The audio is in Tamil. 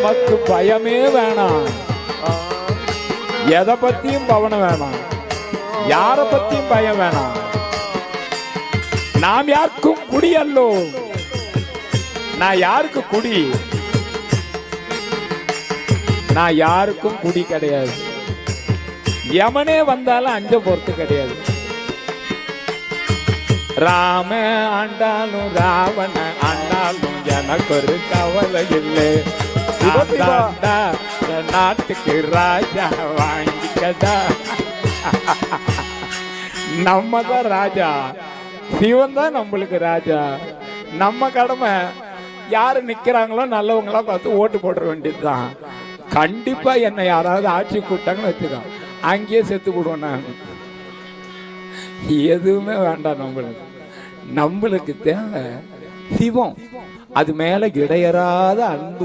நமக்கு பயமே வேணாம், எதை பத்தியும் பவனம் வேணாம், யார பத்தியும் பயம் வேணாம். நாம் யாருக்கும் குடி அல்லோ. நான் யாருக்கு குடி? நான் யாருக்கும் குடி கிடையாது. யமனே வந்தாலும் அஞ்ச பொறுத்து கிடையாது. ராம ஆண்டாலும் ராவண ஆண்டாலும் எனக்கு ஒரு கவலை இல்லை. நாட்டுக்கு ராஜா வாங்கிக்கடா. நம்ம தான் ராஜா, சிவன் தான் நம்மளுக்கு ராஜா. நம்ம கடமை யாரு நிக்கிறாங்களோ நல்லவங்களா பார்த்து ஓட்டு போட வேண்டியதுதான். கண்டிப்பா என்னை யாராவது ஆட்சி கூட்டாங்கன்னு வச்சுக்கோ, அங்கேயே செத்து போடுவோம். நான் எதுவுமே வேண்டாம். நம்மளுக்கு தேவை சிவம். அது மேல இடையறாத அன்பு.